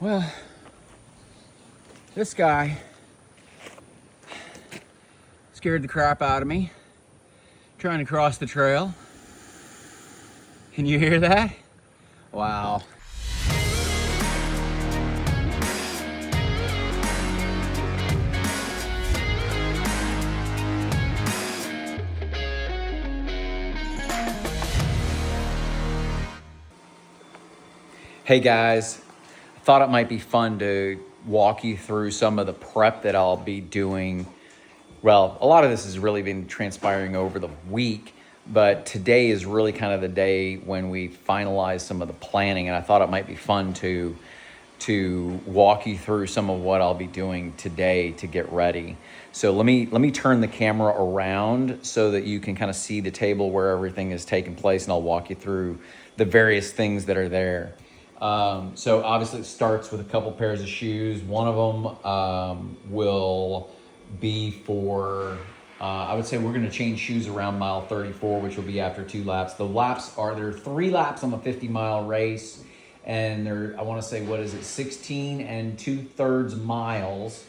Well, this guy scared the crap out of me trying to cross the trail. Can you hear that? Wow. Hey guys, I thought it might be fun to walk you through some of the prep that I'll be doing. Well, a lot of this has really been transpiring over the week, but today is really kind of the day when we finalize some of the planning, and I thought it might be fun to walk you through some of what I'll be doing today to get ready. So let me turn the camera around so that you can kind of see the table where everything is taking place, and I'll walk you through the various things that are there. So obviously it starts with a couple pairs of shoes. One of them will be for, I would say we're going to change shoes around mile 34, which will be after 2 laps. There are 3 laps on the 50-mile race, and I want to say, 16 and 2/3 miles.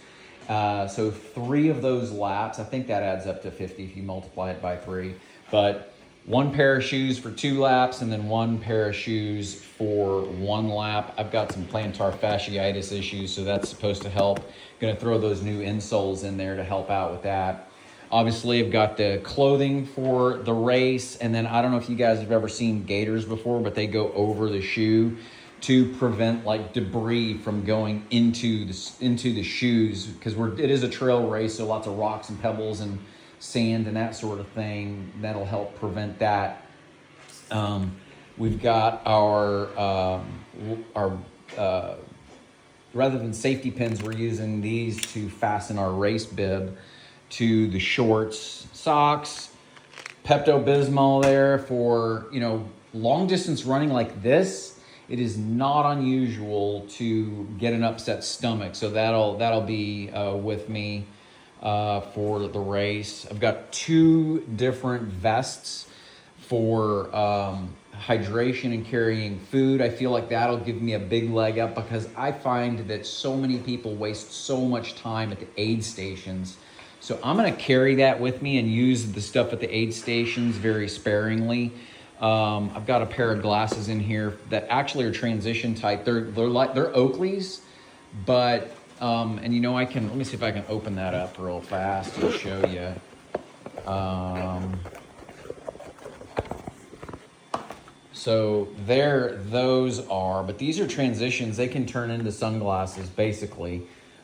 So 3 of those laps, I think that adds up to 50 if you multiply it by 3. But 1 pair of shoes for 2 laps, and then 1 pair of shoes for 1 lap. I've got some plantar fasciitis issues, so that's supposed to help. Gonna throw those new insoles in there to help out with that. Obviously, I've got the clothing for the race, and then I don't know if you guys have ever seen gaiters before, but they go over the shoe to prevent like debris from going into the shoes, because it is a trail race, so lots of rocks and pebbles and sand and that sort of thing. That'll help prevent that. We've got our rather than safety pins, we're using these to fasten our race bib to the shorts. Socks, Pepto-Bismol there for, long distance running like this. It is not unusual to get an upset stomach, so that'll be with me for the race. I've got 2 different vests for hydration and carrying food. I feel like that'll give me a big leg up, because I find that so many people waste so much time at the aid stations. So I'm going to carry that with me and use the stuff at the aid stations very sparingly. I've got a pair of glasses in here that actually are transition type. They're Oakleys, but let me see if I can open that up real fast and show you. So there those are, but these are transitions. They can turn into sunglasses basically.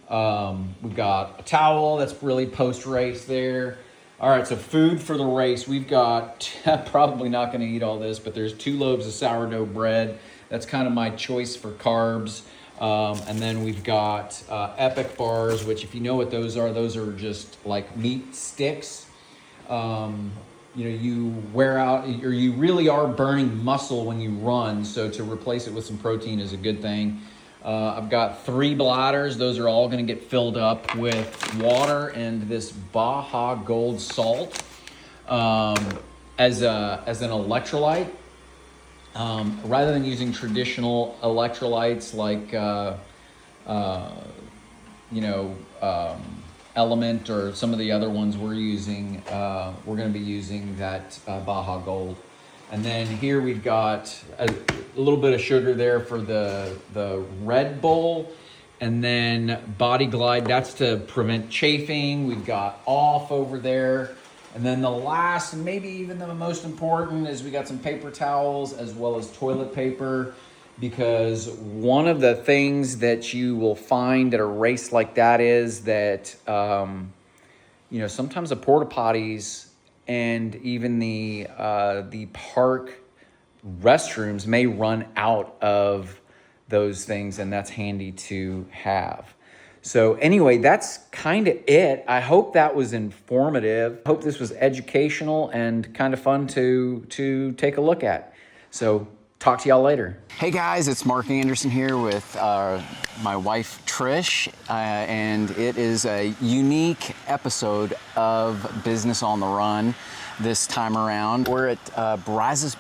We've got a towel that's really post-race there. All right, so food for the race. We've got, probably not going to eat all this, but there's 2 loaves of sourdough bread. That's kind of my choice for carbs. And then we've got Epic bars, which if you know what those are just like meat sticks. You wear out, or you really are burning muscle when you run, so to replace it with some protein is a good thing. I've got 3 bladders. Those are all going to get filled up with water and this Baja Gold salt as an electrolyte. Rather than using traditional electrolytes like Element or some of the other ones we're using, we're going to be using that Baja Gold. And then here we've got a little bit of sugar there for the Red Bull. And then Body Glide, that's to prevent chafing. We've got Off over there. And then the last, and maybe even the most important, is we got some paper towels as well as toilet paper. Because one of the things that you will find at a race like that is that, sometimes the porta potties and even the park restrooms may run out of those things, and that's handy to have. So anyway, that's kind of it. I hope that was informative. I hope this was educational and kind of fun to take a look at. So Talk to y'all later. Hey guys, it's Mark Anderson here with my wife Trish, and it is a unique episode of Business on the Run this time around. We're at Brazos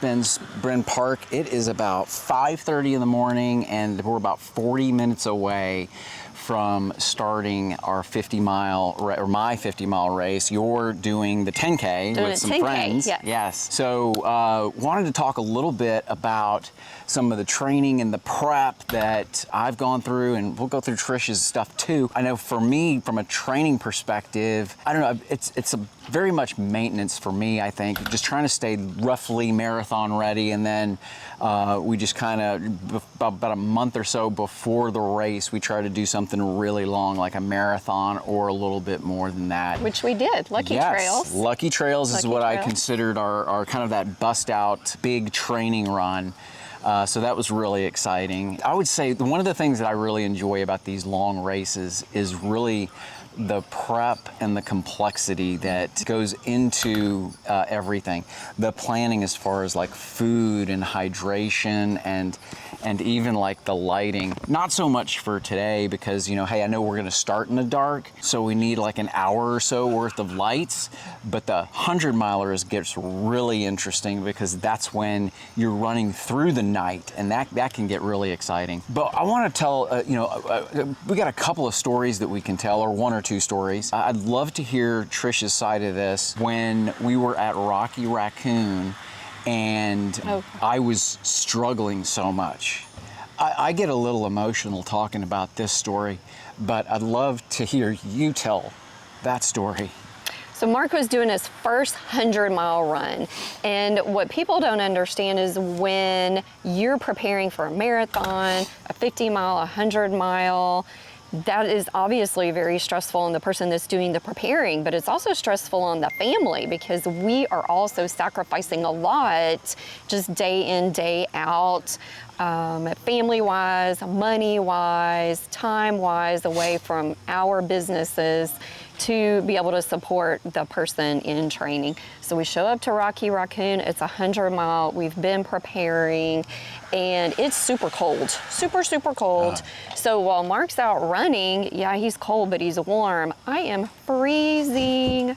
Bryn Park. It is about 5:30 in the morning, and we're about 40 minutes away from starting our 50-mile, or my 50-mile race. You're doing the 10K with some 10K, friends. yes. Yes. So wanted to talk a little bit about some of the training and the prep that I've gone through, and we'll go through Trish's stuff too. I know for me, from a training perspective, I don't know, it's a very much maintenance for me, I think, just trying to stay roughly marathon ready, and then we just kind of, about a month or so before the race, we try to do something really long, like a marathon or a little bit more than that. Which we did, Lucky Trails. Lucky Trails is what I Trails. considered our kind of that bust out big training run. So that was really exciting. I would say one of the things that I really enjoy about these long races is really the prep and the complexity that goes into everything. The planning as far as like food and hydration and even like the lighting. Not so much for today because, you know, hey, I know we're gonna start in the dark, so we need like an hour or so worth of lights, but the 100-milers gets really interesting because that's when you're running through the night, and that can get really exciting. But I wanna tell, we got a couple of stories that we can tell, or one or two stories. I'd love to hear Trish's side of this. When we were at Rocky Raccoon, and I was struggling so much. I get a little emotional talking about this story, but I'd love to hear you tell that story. So Mark was doing his first 100-mile run, and what people don't understand is when you're preparing for a marathon, a 50-mile, a 100-mile, that is obviously very stressful on the person that's doing the preparing, but it's also stressful on the family because we are also sacrificing a lot just day in, day out, family-wise, money-wise, time-wise, away from our businesses to be able to support the person in training. So we show up to Rocky Raccoon, it's 100-mile, we've been preparing, and it's super cold, super, super cold. So while Mark's out running, yeah, he's cold, but he's warm. I am freezing.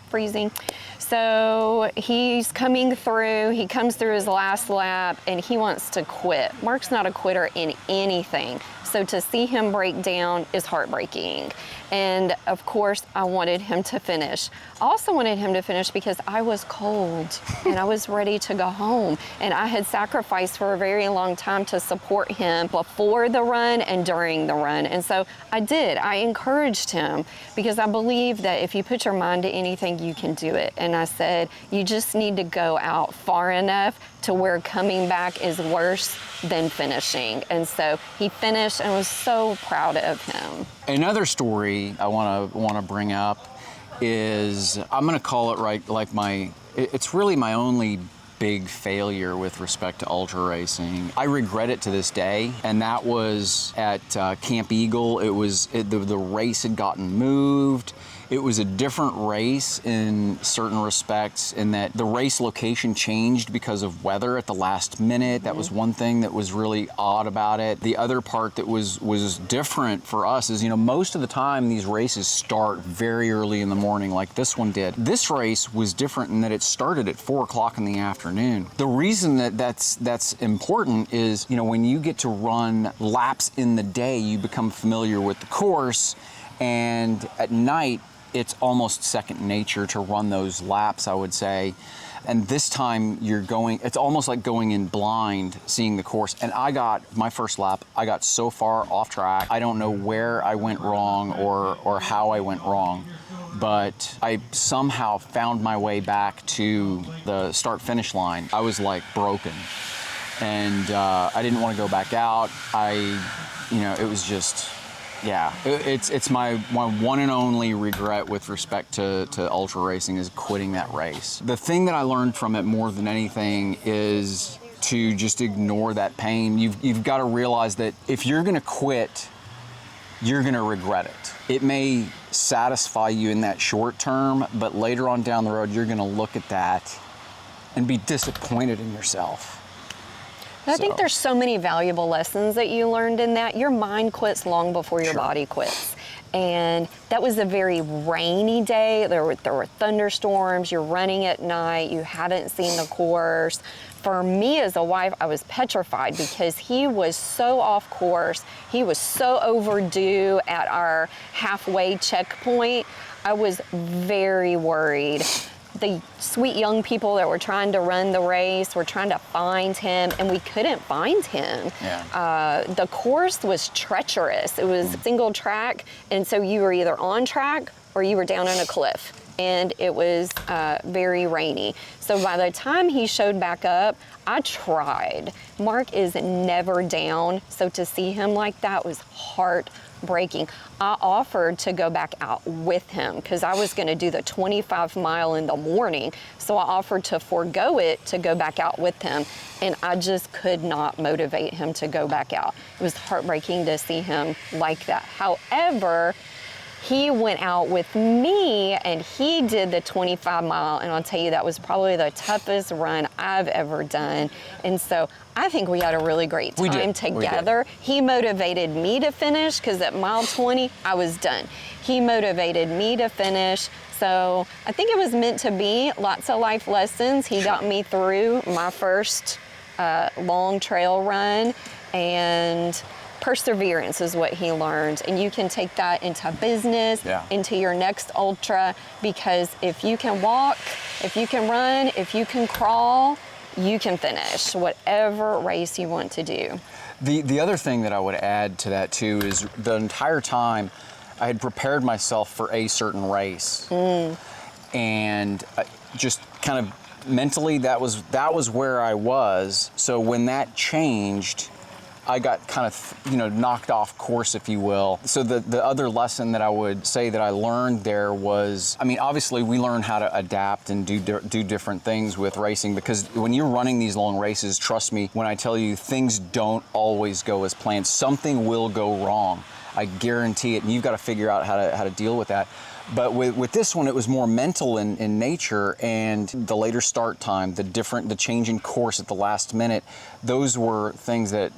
So he's coming through, he comes through his last lap, and he wants to quit. Mark's not a quitter in anything. So to see him break down is heartbreaking. And of course, I wanted him to finish. I also wanted him to finish because I was cold and I was ready to go home. And I had sacrificed for a very long time to support him before the run and during the run. And so I did. I encouraged him because I believe that if you put your mind to anything, you can do it. And I said, you just need to go out far enough to where coming back is worse than finishing. And so he finished and was so proud of him. Another story I want to bring up is, I'm going to call it it's really my only big failure with respect to ultra racing. I regret it to this day, and that was at Camp Eagle. The race had gotten moved. It was a different race in certain respects in that the race location changed because of weather at the last minute. That was one thing that was really odd about it. The other part that was different for us is, most of the time these races start very early in the morning like this one did. This race was different in that it started at 4 o'clock in the afternoon. The reason that's important is, when you get to run laps in the day, you become familiar with the course, and at night, it's almost second nature to run those laps, I would say. And this time it's almost like going in blind, seeing the course. And my first lap, I got so far off track. I don't know where I went wrong or how I went wrong, but I somehow found my way back to the start-finish line. I was like broken. And I didn't want to go back out. It was just, yeah, it's my one and only regret with respect to ultra racing is quitting that race. The thing that I learned from it more than anything is to just ignore that pain. You've got to realize that if you're going to quit, you're going to regret it. It may satisfy you in that short term, but later on down the road, you're going to look at that and be disappointed in yourself. I think there's so many valuable lessons that you learned in that. Your mind quits long before your body quits. And that was a very rainy day. There were thunderstorms. You're running at night. You hadn't seen the course. For me as a wife, I was petrified because he was so off course. He was so overdue at our halfway checkpoint. I was very worried. The sweet young people that were trying to run the race were trying to find him, and we couldn't find him. The course was treacherous. It was single track, and so you were either on track or you were down on a cliff, and it was very rainy. So by the time he showed back up, I tried. Mark is never down, so to see him like that was heartbreaking. I offered to go back out with him because I was going to do the 25 mile in the morning. So I offered to forego it to go back out with him. And I just could not motivate him to go back out. It was heartbreaking to see him like that. However, he went out with me and he did the 25 mile. And I'll tell you, that was probably the toughest run I've ever done. And so I think we had a really great time together. He motivated me to finish because at mile 20, I was done. He motivated me to finish. So I think it was meant to be. Lots of life lessons. He got me through my first long trail run, and perseverance is what he learned. And you can take that into business, into your next ultra, because if you can walk, if you can run, if you can crawl, you can finish whatever race you want to do. The other thing that I would add to that too is the entire time I had prepared myself for a certain race, and just kind of mentally that was where I was. So when that changed, I got kind of, knocked off course, if you will. So the other lesson that I would say that I learned there was, obviously we learn how to adapt and do different things with racing, because when you're running these long races, trust me when I tell you, things don't always go as planned. Something will go wrong. I guarantee it, and you've got to figure out how to deal with that. But with this one, it was more mental in nature, and the later start time, the change in course at the last minute, those were things that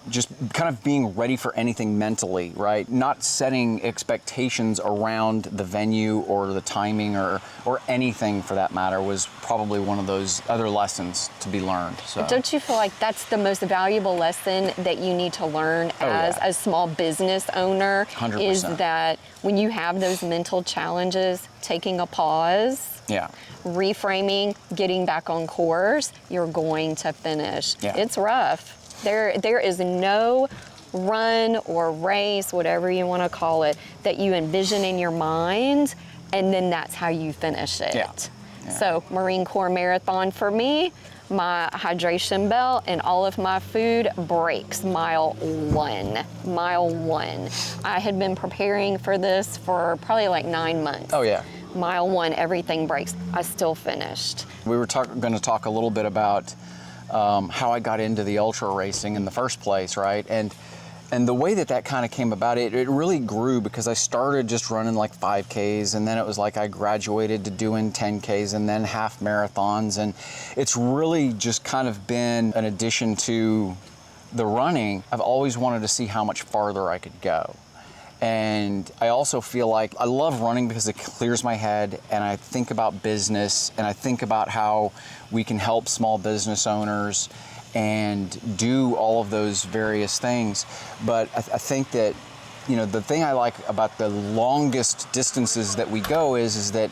just kind of being ready for anything mentally, right? Not setting expectations around the venue or the timing or anything for that matter was probably one of those other lessons to be learned. So. Don't you feel like that's the most valuable lesson that you need to learn as a small business owner? 100%. Is that when you have those mental challenges, taking a pause, reframing, getting back on course, you're going to finish. It's rough. There is no run or race, whatever you want to call it, that you envision in your mind, and then that's how you finish it. So Marine Corps Marathon for me, my hydration belt and all of my food breaks mile one. I had been preparing for this for probably like 9 months. Mile one, everything breaks. I still finished. We were going to talk a little bit about how I got into the ultra racing in the first place, right? And the way that kind of came about, it really grew because I started just running like 5Ks, and then it was like I graduated to doing 10Ks and then half marathons, and it's really just kind of been an addition to the running. I've always wanted to see how much farther I could go. And I also feel like I love running because it clears my head, and I think about business, and I think about how we can help small business owners and do all of those various things. But I think that, the thing I like about the longest distances that we go is that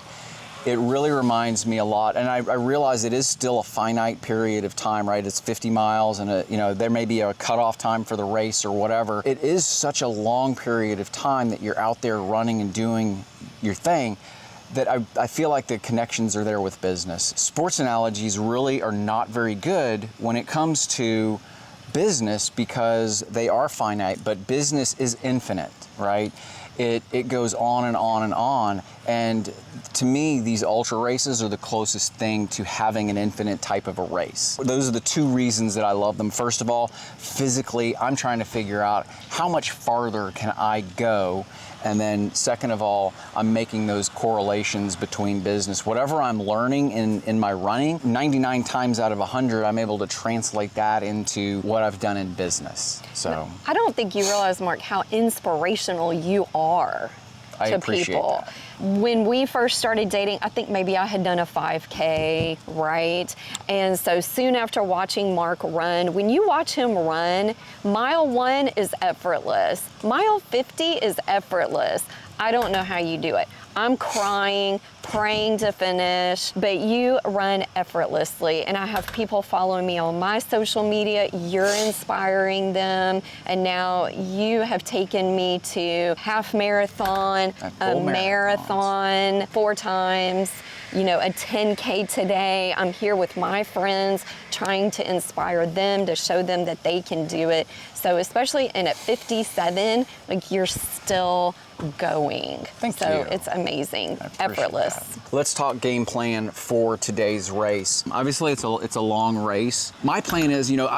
it really reminds me a lot, and I realize it is still a finite period of time, right? It's 50 miles, and there may be a cutoff time for the race or whatever. It is such a long period of time that you're out there running and doing your thing that I feel like the connections are there with business. Sports analogies really are not very good when it comes to business because they are finite, but business is infinite, right? it goes on and on and on. And to me, these ultra races are the closest thing to having an infinite type of a race. Those are the two reasons that I love them. First of all, physically, I'm trying to figure out how much farther can I go. And then second of all, I'm making those correlations between business. Whatever I'm learning in my running, 99 times out of 100, I'm able to translate that into what I've done in business. So I don't think you realize, Mark, how inspirational you are I to appreciate people. that. When we first started dating, I think maybe I had done a 5K, right? And so soon after watching Mark run, when you watch him run, mile 1 is effortless. Mile 50 is effortless. I don't know how you do it. I'm crying, praying to finish, but you run effortlessly. And I have people following me on my social media. You're inspiring them. And now you have taken me to half marathon, a marathon 4 times, you know, a 10K today. I'm here with my friends trying to inspire them, to show them that they can do it. So especially in at 57, like you're still going. Thank you. So it's amazing, effortless. That. Let's talk game plan for today's race. Obviously, it's a long race. My plan is, you know,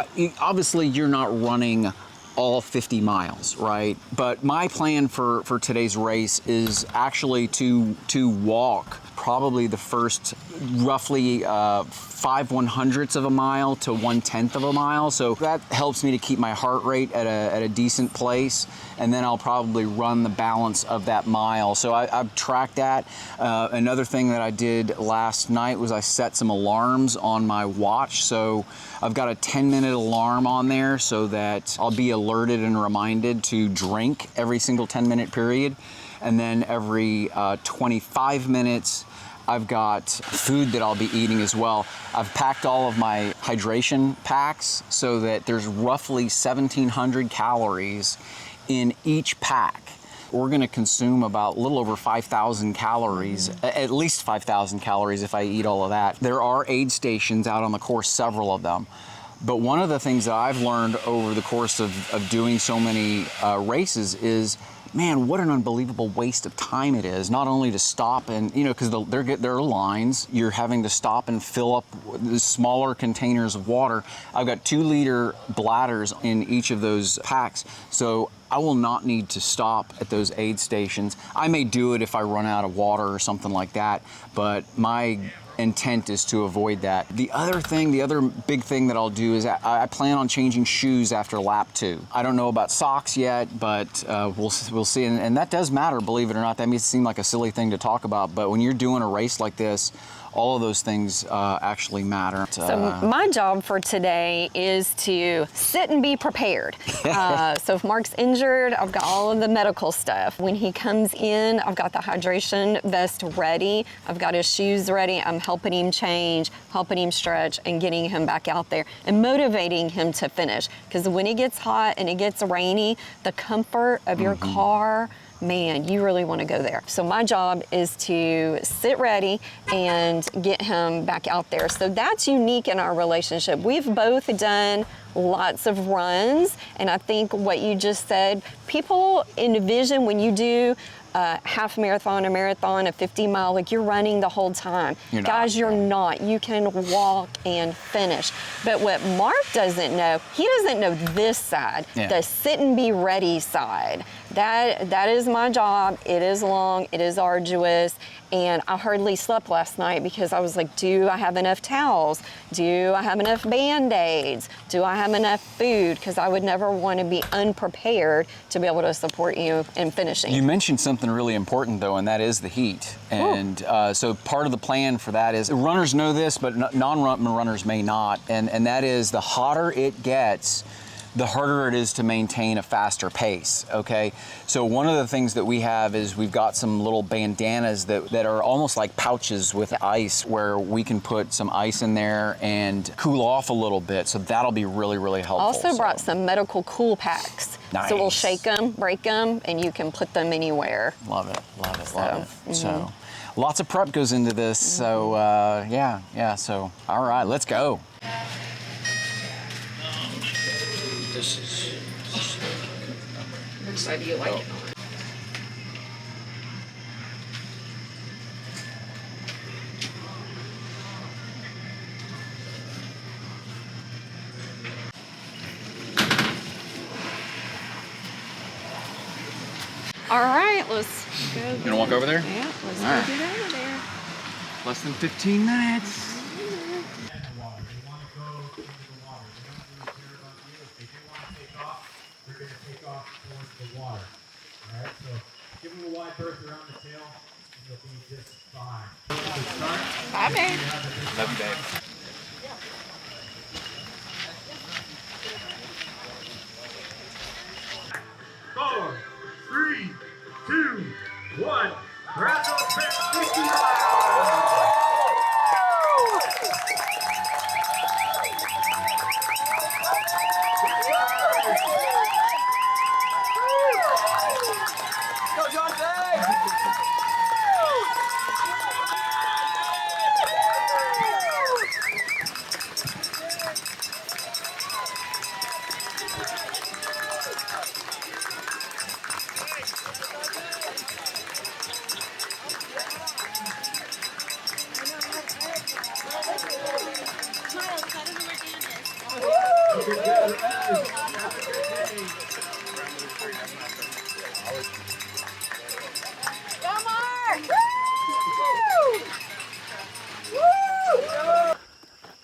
obviously you're not running all 50 miles, right? But my plan for today's race is actually to walk probably the first roughly 5/100ths of a mile to 1/10 of a mile. So that helps me to keep my heart rate at a decent place. And then I'll probably run the balance of that mile. So I've tracked that. Another thing that I did last night was I set some alarms on my watch. So I've got a 10-minute alarm on there so that I'll be alerted and reminded to drink every single 10-minute period. And then every 25 minutes, I've got food that I'll be eating as well. I've packed all of my hydration packs so that there's roughly 1,700 calories in each pack. We're gonna consume about a little over 5,000 calories, at least 5,000 calories if I eat all of that. There are aid stations out on the course, several of them. But one of the things that I've learned over the course of doing so many races is, man, what an unbelievable waste of time it is, not only to stop and, you know, because there are lines, you're having to stop and fill up the smaller containers of water. I've got 2-liter bladders in each of those packs, so I will not need to stop at those aid stations. I may do it if I run out of water or something like that, but my intent is to avoid that. The other big thing that I'll do is I plan on changing shoes after lap 2. I don't know about socks yet, but we'll see. And that does matter, believe it or not. That may seem like a silly thing to talk about, but when you're doing a race like this, all of those things actually matter. So my job for today is to sit and be prepared. So if Mark's injured, I've got all of the medical stuff. When he comes in, I've got the hydration vest ready. I've got his shoes ready. I'm helping him change, helping him stretch, and getting him back out there and motivating him to finish. Because when it gets hot and it gets rainy, the comfort of your car, man, you really want to go there. So my job is to sit ready and get him back out there. So that's unique in our relationship. We've both done lots of runs, and I think what you just said, people envision when you do a half marathon, a marathon, a 50-mile, like you're running the whole time. Guys, you're not. You can walk and finish. But what Mark doesn't know, he doesn't know this side, the sit and be ready side. That is my job. It is long, it is arduous, and I hardly slept last night because I was like, do I have enough towels? Do I have enough Band-Aids? Do I have enough food? Because I would never want to be unprepared to be able to support you in finishing. You mentioned something really important though, and that is the heat. And so part of the plan for that is, runners know this, but non-runners may not, and that is the hotter it gets, the harder it is to maintain a faster pace, okay? So one of the things that we have is we've got some little bandanas that are almost like pouches with ice, where we can put some ice in there and cool off a little bit. So that'll be really, really helpful. Also brought some medical cool packs. Nice. So we'll shake them, break them, and you can put them anywhere. Love it, love it, love it. So lots of prep goes into this. So yeah, so all right, let's go. Which side do you like it All right, let's go. You gonna walk over there? Yeah, let's All right. go get over there. Less than 15 minutes. Give them a wide berth around the tail, and you'll be just fine. Bye, babe. Love you, babe. 4, 3, 2, 1. Grab those pants, 50 miles!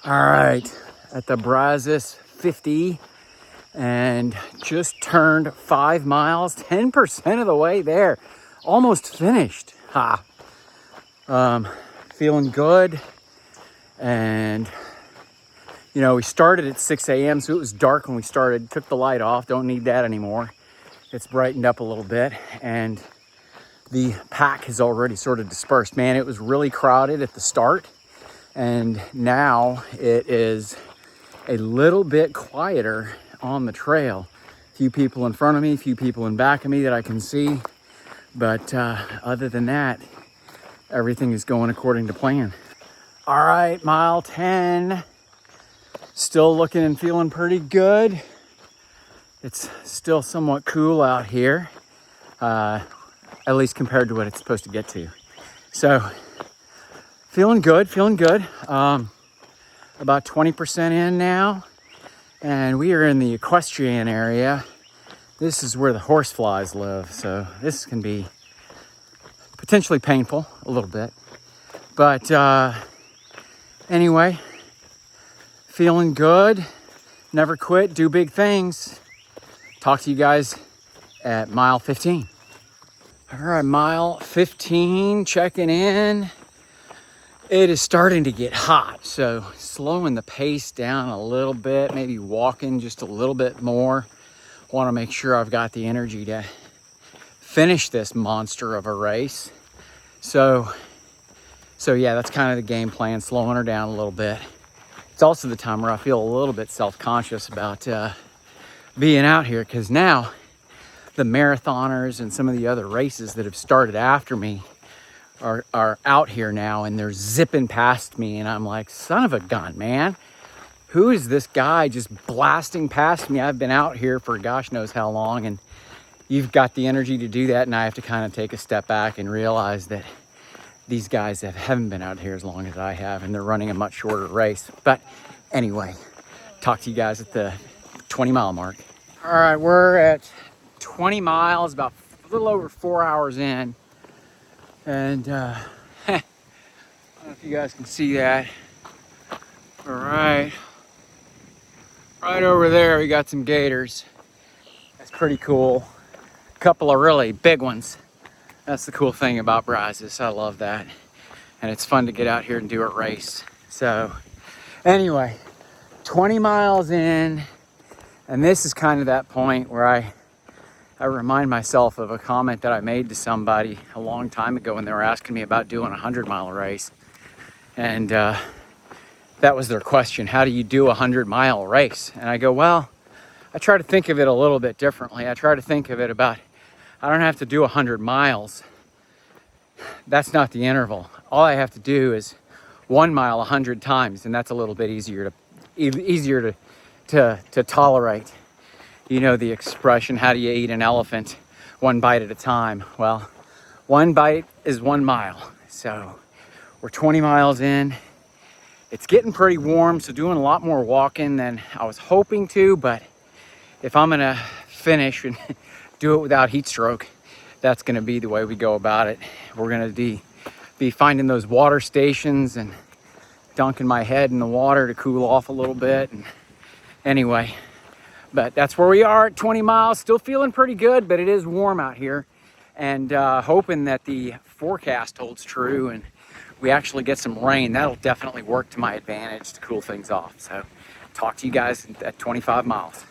All right, at the Brazos 50 and just turned 5 miles, 10% of the way there, almost finished. Ha. Feeling good. And you know, we started at 6 a.m. so it was dark when we started. Took the light off, don't need that anymore. It's brightened up a little bit, and the pack has already sort of dispersed. Man, it was really crowded at the start, and now it is a little bit quieter on the trail. A few people in front of me, a few people in back of me that I can see, but other than that, everything is going according to plan. All right, mile 10, still looking and feeling pretty good. It's still somewhat cool out here, at least compared to what it's supposed to get to. So feeling good, feeling good. About 20% in now, and we are in the equestrian area. This is where the horseflies live, so this can be potentially painful a little bit. But anyway, feeling good. Never quit, do big things. Talk to you guys at mile 15. All right, mile 15, checking in. It is starting to get hot, so slowing the pace down a little bit, maybe walking just a little bit more. Want to make sure I've got the energy to finish this monster of a race. So yeah, that's kind of the game plan, slowing her down a little bit. It's also the time where I feel a little bit self-conscious about being out here, because now the marathoners and some of the other races that have started after me are out here now, and they're zipping past me, and I'm like, son of a gun, man. Who is this guy just blasting past me? I've been out here for gosh knows how long, and you've got the energy to do that, and I have to kind of take a step back and realize that these guys haven't been out here as long as I have, and they're running a much shorter race. But anyway, talk to you guys at the 20-mile mark. All right, we're at 20 miles, about a little over 4 hours in. And I don't know if you guys can see that. All right, right over there, we got some gators. That's pretty cool. A couple of really big ones. That's the cool thing about Brazos. I love that. And it's fun to get out here and do a race. So anyway, 20 miles in, and this is kind of that point where I remind myself of a comment that I made to somebody a long time ago when they were asking me about doing a 100-mile race. And that was their question: how do you do a 100-mile race? And I go, well, I try to think of it a little bit differently. I try to think of it about, I don't have to do 100 miles. That's not the interval. All I have to do is 1 mile 100 times, and that's a little bit easier to tolerate. You know the expression, how do you eat an elephant? 1 bite at a time. Well, 1 bite is 1 mile. So we're 20 miles in. It's getting pretty warm, so doing a lot more walking than I was hoping to, but if I'm gonna finish and do it without heat stroke, that's going to be the way we go about it. We're going to be finding those water stations and dunking my head in the water to cool off a little bit. And anyway, but that's where we are at 20 miles. Still feeling pretty good, but it is warm out here. And hoping that the forecast holds true and we actually get some rain. That'll definitely work to my advantage to cool things off. So talk to you guys at 25 miles.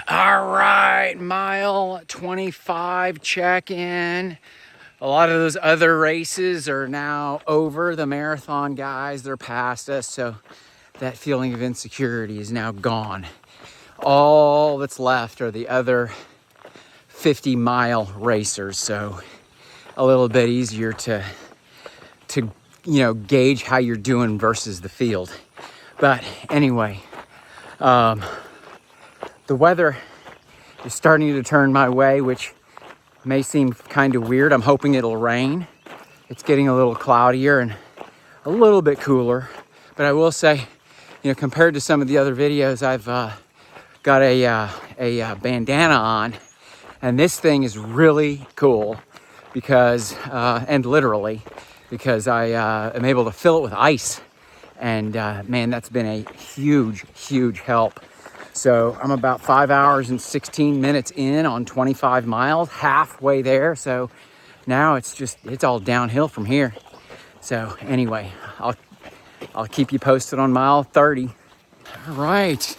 All right, mile 25 check-in. A lot of those other races are now over. The marathon guys, they're past us. So that feeling of insecurity is now gone. All that's left are the other 50-mile racers. So a little bit easier to gauge how you're doing versus the field. But anyway, the weather is starting to turn my way, which may seem kind of weird. I'm hoping it'll rain. It's getting a little cloudier and a little bit cooler. But I will say, compared to some of the other videos, I've got a bandana on, and this thing is really cool because, and literally, because I am able to fill it with ice. And man, that's been a huge, huge help. So I'm about 5 hours and 16 minutes in on 25 miles, halfway there. So now it's all downhill from here. So anyway, I'll keep you posted on mile 30. All right,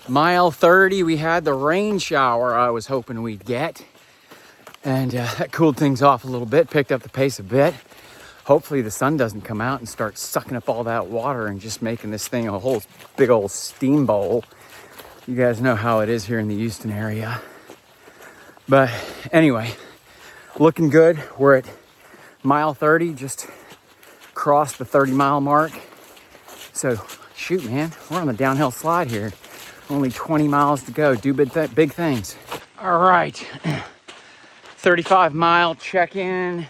mile 30, we had the rain shower I was hoping we'd get. And that cooled things off a little bit, picked up the pace a bit. Hopefully the sun doesn't come out and start sucking up all that water and just making this thing a whole big old steam bowl. You guys know how it is here in the Houston area. But anyway, looking good. We're at mile 30, just crossed the 30-mile mark. So shoot, man, we're on the downhill slide here. Only 20 miles to go. Do big things. All right, 35-mile check-in,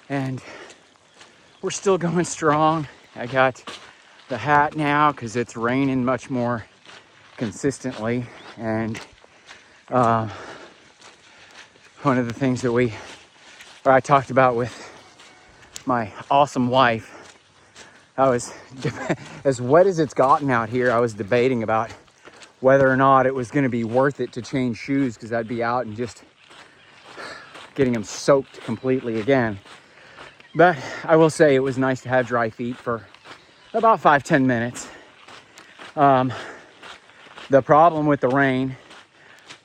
and we're still going strong. I got the hat now because it's raining much more consistently, and one of the things that I talked about with my awesome wife, I was as wet as it's gotten out here, I was debating about whether or not it was going to be worth it to change shoes, because I'd be out and just getting them soaked completely again. But I will say it was nice to have dry feet for about 5-10 minutes. The problem with the rain,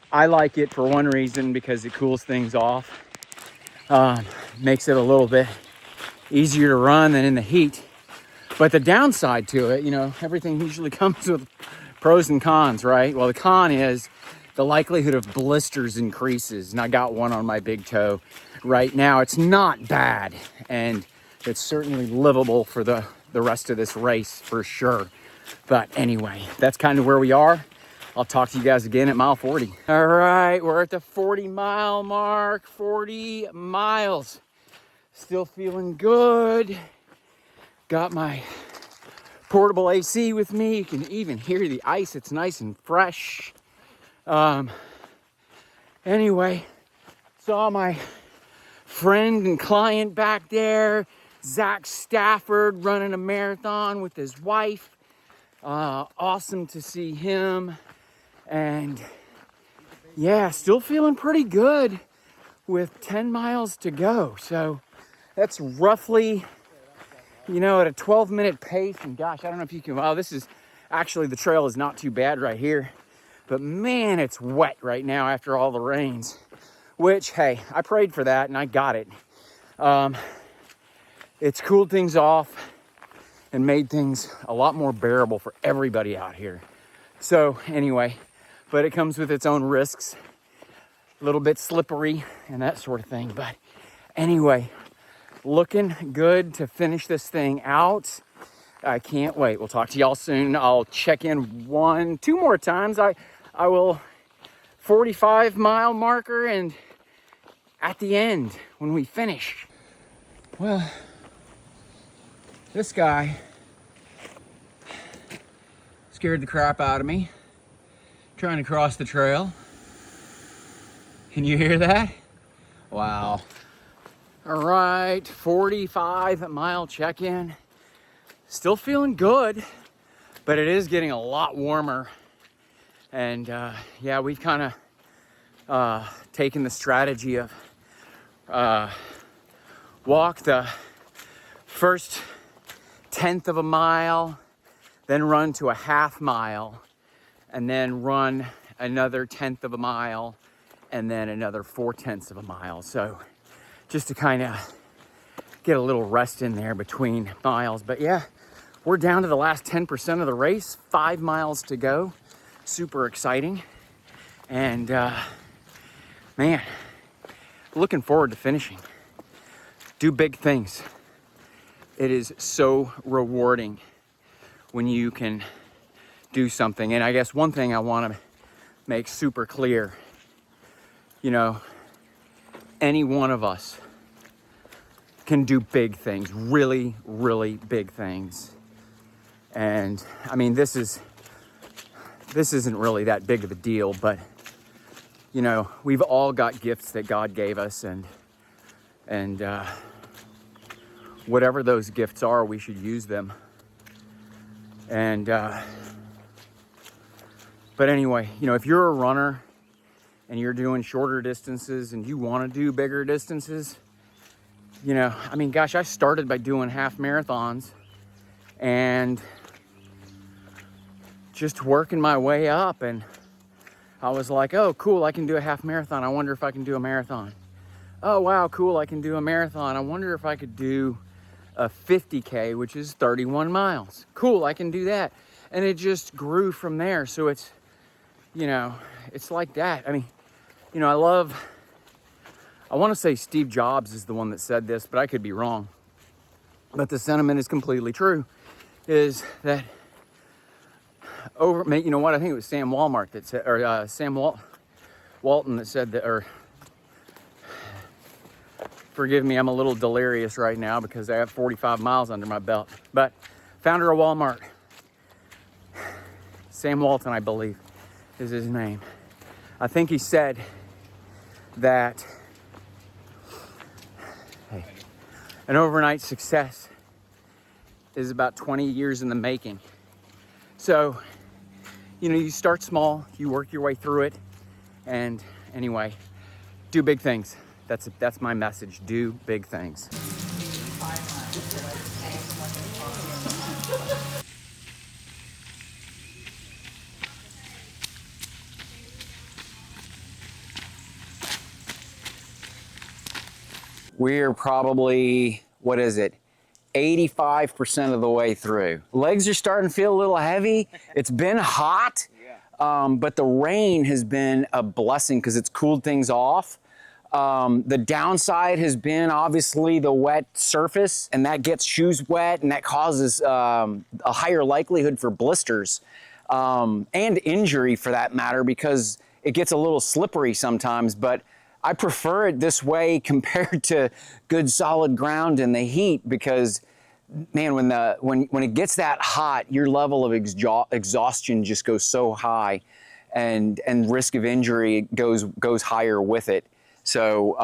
I like it for one reason, because it cools things off. Makes it a little bit easier to run than in the heat. But the downside to it, everything usually comes with pros and cons, right? Well, the con is the likelihood of blisters increases. And I got one on my big toe right now. It's not bad, and it's certainly livable for the rest of this race for sure. But anyway, that's kind of where we are. I'll talk to you guys again at mile 40. All right, we're at the 40-mile mark, 40 miles. Still feeling good. Got my portable AC with me. You can even hear the ice. It's nice and fresh. Anyway, saw my friend and client back there, Zach Stafford, running a marathon with his wife. Awesome to see him. And yeah, still feeling pretty good with 10 miles to go. So that's roughly, at a 12-minute pace. And gosh, I don't know if you can, this is actually, the trail is not too bad right here. But man, it's wet right now after all the rains. Which, hey, I prayed for that and I got it. It's cooled things off and made things a lot more bearable for everybody out here. So anyway, but it comes with its own risks, a little bit slippery and that sort of thing. But anyway, looking good to finish this thing out. I can't wait. We'll talk to y'all soon. I'll check in 2 more times. I will 45-mile marker, and at the end when we finish. Well, this guy scared the crap out of me trying to cross the trail. Can you hear that? Wow. All right, 45-mile check-in. Still feeling good, but it is getting a lot warmer. And yeah, we've kind of taken the strategy of walk the first 1/10 of a mile, then run to a half mile, and then run another 1/10 of a mile, and then another 4/10 of a mile. So just to kind of get a little rest in there between miles. But yeah, we're down to the last 10% of the race, 5 miles to go. Super exciting. And man, looking forward to finishing. Do big things. It is so rewarding when you can do something. And I guess one thing I want to make super clear, you know, any one of us can do big things, really, really big things. And I mean, this isn't really that big of a deal, but you know, we've all got gifts that God gave us, and whatever those gifts are, we should use them. And but anyway, you know, if you're a runner and you're doing shorter distances and you want to do bigger distances, you know, I mean, gosh, I started by doing half marathons and just working my way up, and I was like, oh, cool, I can do a half marathon. I wonder if I can do a marathon. Oh, wow, cool, I can do a marathon. I wonder if I could do a 50K, which is 31 miles. Cool, I can do that. And it just grew from there. So it's, you know, it's like that. I mean, you know, I want to say Steve Jobs is the one that said this, but I could be wrong. But the sentiment is completely true, is that you know what, I think it was Sam Walmart that said, or Walton that said that, or forgive me, I'm a little delirious right now because I have 45 miles under my belt. But founder of Walmart, Sam Walton, I believe, is his name. I think he said that an overnight success is about 20 years in the making. So, you know, you start small, you work your way through it, and anyway, do big things. That's my message. Do big things. We're probably, what is it, 85% of the way through. Legs are starting to feel a little heavy. It's been hot, but the rain has been a blessing because it's cooled things off. The downside has been obviously the wet surface, and that gets shoes wet, and that causes a higher likelihood for blisters and injury for that matter, because it gets a little slippery sometimes. But I prefer it this way compared to good solid ground in the heat, because man, when it gets that hot, your level of exhaustion just goes so high, and risk of injury goes higher with it. So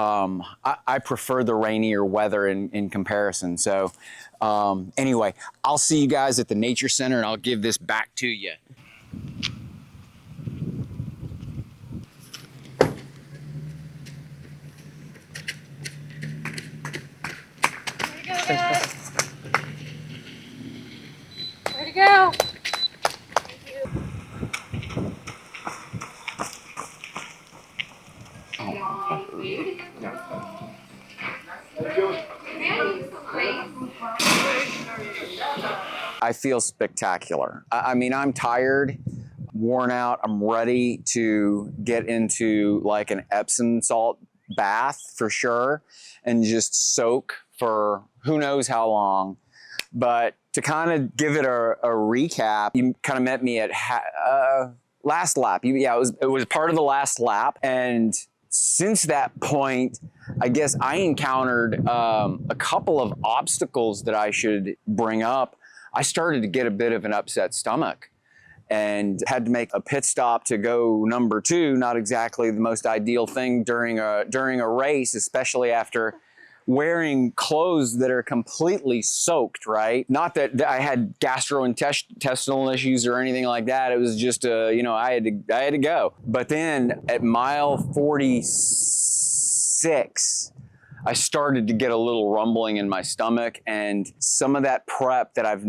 I prefer the rainier weather in comparison. So anyway, I'll see you guys at the Nature Center, and I'll give this back to you. Where to go? I feel spectacular. I mean, I'm tired, worn out. I'm ready to get into like an Epsom salt bath for sure and just soak for who knows how long. But to kind of give it a recap, you kind of met me at last lap. Yeah, it was part of the last lap. And since that point, I guess I encountered a couple of obstacles that I should bring up. I started to get a bit of an upset stomach. and had to make a pit stop to go number 2. Not exactly the most ideal thing during a race, especially after wearing clothes that are completely soaked, right? Not that I had gastrointestinal issues or anything like that. It was just, you know, I had to go. But then at mile 46, I started to get a little rumbling in my stomach, and some of that prep that I've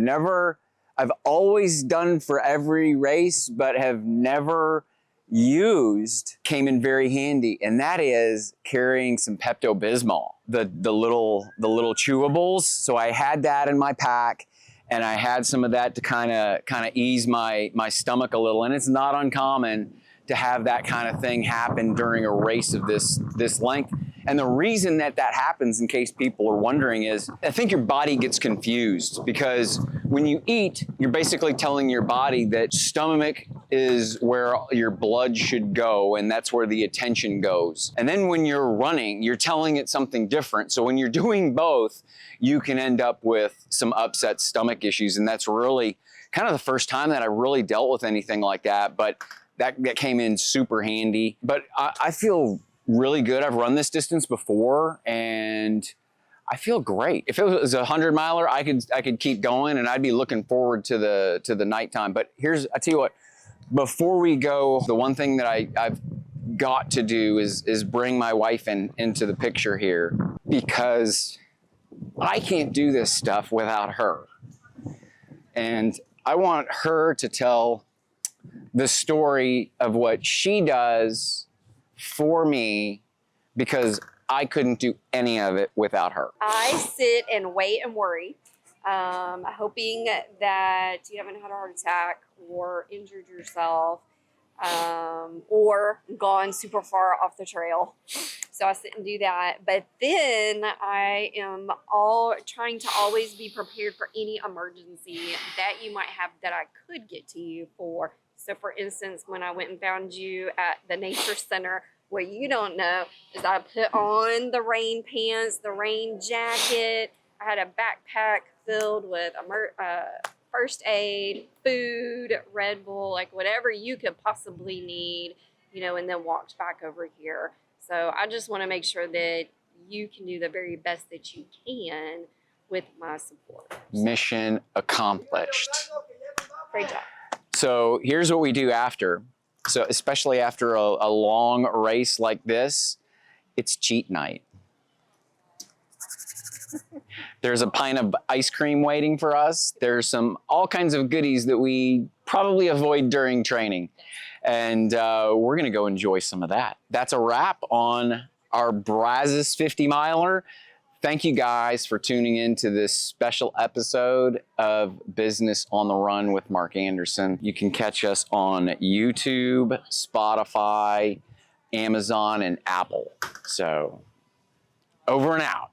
always done for every race, but have never used came in very handy, and that is carrying some Pepto-Bismol, the little chewables. So I had that in my pack, and I had some of that to kind of ease my stomach a little. And it's not uncommon to have that kind of thing happen during a race of this length. And the reason that happens, in case people are wondering, is I think your body gets confused, because when you eat, you're basically telling your body that stomach is where your blood should go, and that's where the attention goes. And then when you're running, you're telling it something different. So when you're doing both, you can end up with some upset stomach issues. And that's really kind of the first time that I really dealt with anything like that. But that came in super handy. But I feel really good. I've run this distance before, and I feel great. If it was a 100-miler, I could keep going, and I'd be looking forward to the nighttime. But I tell you what, before we go, the one thing that I've got to do is bring my wife into the picture here, because I can't do this stuff without her. And I want her to tell the story of what she does for me, because I couldn't do any of it without her. I sit and wait and worry, hoping that you haven't had a heart attack or injured yourself, or gone super far off the trail. So I sit and do that. But then I am trying to always be prepared for any emergency that you might have that I could get to you for. So for instance, when I went and found you at the nature center, what you don't know is I put on the rain pants, the rain jacket. I had a backpack filled with first aid, food, Red Bull, like whatever you could possibly need, you know, and then walked back over here. So I just want to make sure that you can do the very best that you can with my support. Mission accomplished. Great job. So here's what we do after. So especially after a long race like this, it's cheat night. There's a pint of ice cream waiting for us. There's all kinds of goodies that we probably avoid during training. And we're gonna go enjoy some of that. That's a wrap on our Brazos 50-miler. Thank you guys for tuning in to this special episode of Business on the Run with Mark Anderson. You can catch us on YouTube, Spotify, Amazon, and Apple. So, over and out.